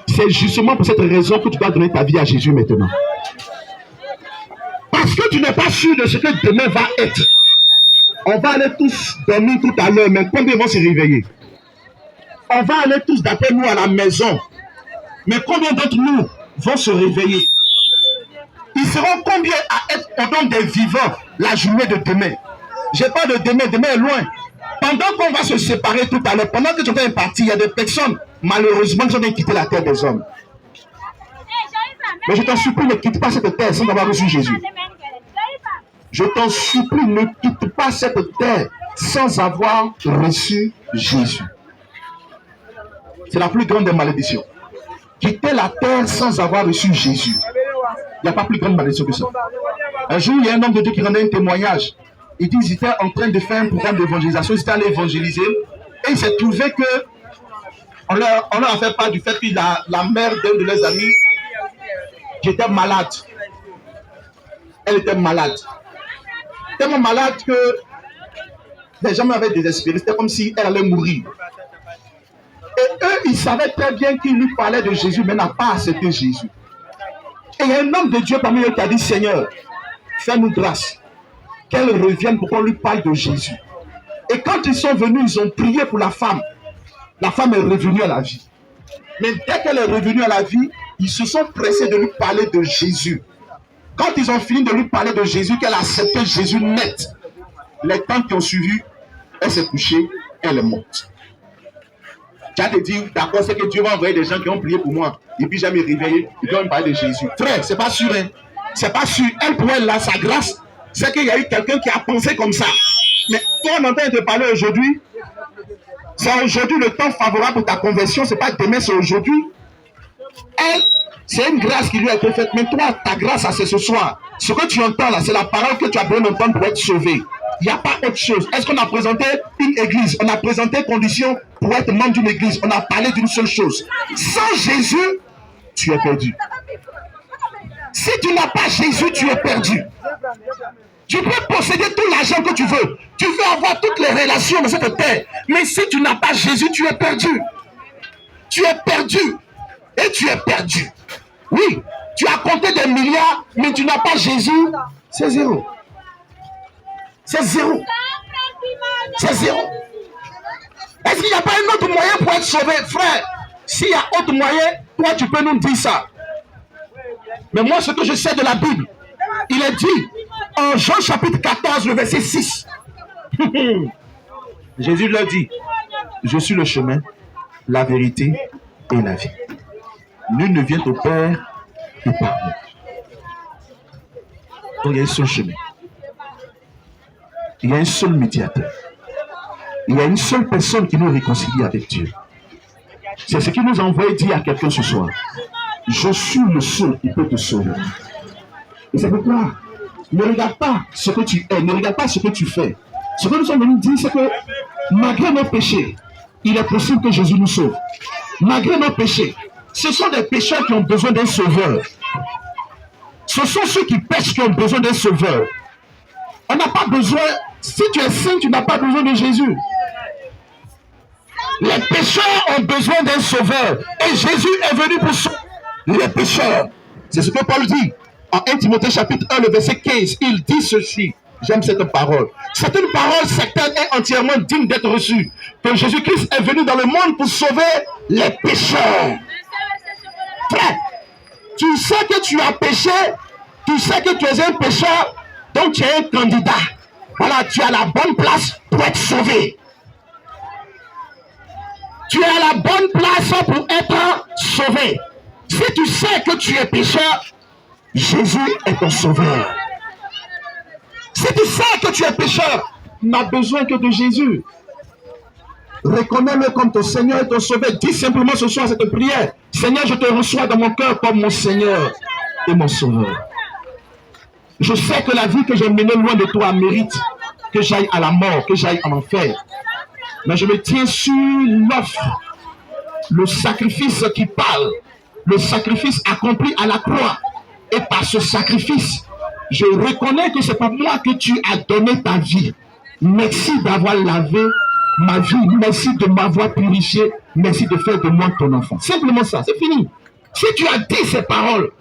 C'est justement pour cette raison que tu dois donner ta vie à Jésus maintenant. Parce que tu n'es pas sûr de ce que demain va être. On va aller tous dormir tout à l'heure, mais combien vont se réveiller? On va aller tous d'après nous à la maison. Mais combien d'entre nous vont se réveiller? Ils seront combien à être pendant des vivants la journée de demain? Je parle de demain, demain est loin. Pendant qu'on va se séparer tout à l'heure, pendant que tu es parti, il y a des personnes, malheureusement, qui ont quitté la terre des hommes. Mais je t'en supplie, ne quitte pas cette terre sans avoir reçu Jésus. Je t'en supplie, ne quitte pas cette terre sans avoir reçu Jésus. C'est la plus grande des malédictions. Quitter la terre sans avoir reçu Jésus. Il n'y a pas plus grande malédiction que ça. Un jour, il y a un homme de Dieu qui rendait un témoignage. Il dit qu'ils étaient en train de faire un programme d'évangélisation. Ils étaient allés évangéliser. Et il s'est trouvé que on leur a fait part du fait que la mère d'un de leurs amis qui était malade. Elle était malade. Tellement malade que les gens m'avaient désespéré. C'était comme si elle allait mourir. Et eux, ils savaient très bien qu'il lui parlait de Jésus, mais n'a pas accepté Jésus. Et il y a un homme de Dieu parmi eux qui a dit, Seigneur, fais-nous grâce, qu'elle revienne pour qu'on lui parle de Jésus. Et quand ils sont venus, ils ont prié pour la femme. La femme est revenue à la vie. Mais dès qu'elle est revenue à la vie, ils se sont pressés de lui parler de Jésus. Quand ils ont fini de lui parler de Jésus, qu'elle a accepté Jésus net, les temps qui ont suivi, elle s'est couchée, elle est morte. Tu as te dit, d'accord, c'est que Dieu va envoyer des gens qui ont prié pour moi. Et puis jamais réveillé, ils doivent me parler de Jésus. Frère, c'est pas sûr, hein. C'est pas sûr. Elle, pour elle, là, sa grâce, c'est qu'il y a eu quelqu'un qui a pensé comme ça. Mais toi, on entend te parler aujourd'hui. C'est aujourd'hui le temps favorable pour ta conversion. C'est pas demain, c'est aujourd'hui. Elle, c'est une grâce qui lui a été faite. Mais toi, ta grâce, c'est ce soir. Ce que tu entends là, c'est la parole que tu as besoin d'entendre pour être sauvé. Il n'y a pas autre chose. Est-ce qu'on a présenté une église? On a présenté conditions pour être membre d'une église. On a parlé d'une seule chose. Sans Jésus, tu es perdu. Si tu n'as pas Jésus, tu es perdu. Tu peux posséder tout l'argent que tu veux. Tu veux avoir toutes les relations de cette terre. Mais si tu n'as pas Jésus, tu es perdu. Tu es perdu. Et tu es perdu. Oui, tu as compté des milliards, mais tu n'as pas Jésus. C'est zéro. C'est zéro. C'est zéro. Est-ce qu'il n'y a pas un autre moyen pour être sauvé, frère? S'il y a autre moyen, toi tu peux nous dire ça. Mais moi, ce que je sais de la Bible, il est dit en Jean chapitre 14, le verset 6. Jésus leur dit, je suis le chemin, la vérité et la vie. Nul ne vient au Père que par moi. Donc il y a un seul chemin. Il y a un seul médiateur. Il y a une seule personne qui nous réconcilie avec Dieu. C'est ce qui nous a envoyé dire à quelqu'un ce soir. Je suis le seul qui peut te sauver. Et c'est pourquoi ne regarde pas ce que tu es, ne regarde pas ce que tu fais. Ce que nous sommes venus dire, c'est que malgré nos péchés, il est possible que Jésus nous sauve. Malgré nos péchés, ce sont des pécheurs qui ont besoin d'un sauveur. Ce sont ceux qui pêchent qui ont besoin d'un sauveur. On n'a pas besoin, si tu es saint, tu n'as pas besoin de Jésus. Les pécheurs ont besoin d'un sauveur. Et Jésus est venu pour sauver les pécheurs. C'est ce que Paul dit. En 1 Timothée chapitre 1, le verset 15, il dit ceci. J'aime cette parole. C'est une parole certaine et entièrement digne d'être reçue. Que Jésus-Christ est venu dans le monde pour sauver les pécheurs. Frère, tu sais que tu as péché, tu sais que tu es un pécheur, donc tu es un candidat. Voilà, tu as la bonne place pour être sauvé. Tu es à la bonne place pour être sauvé. Si tu sais que tu es pécheur, Jésus est ton sauveur. Si tu sais que tu es pécheur, tu n'as besoin que de Jésus. Reconnais-le comme ton Seigneur et ton sauveur. Dis simplement ce soir cette prière. Seigneur, je te reçois dans mon cœur comme mon Seigneur et mon sauveur. Je sais que la vie que j'ai menée loin de toi mérite que j'aille à la mort, que j'aille en enfer. Mais je me tiens sur l'offre, le sacrifice qui parle, le sacrifice accompli à la croix. Et par ce sacrifice, je reconnais que c'est pour moi que tu as donné ta vie. Merci d'avoir lavé ma vie. Merci de m'avoir purifié merci de faire de moi ton enfant. Simplement ça, c'est fini. Si tu as dit ces paroles,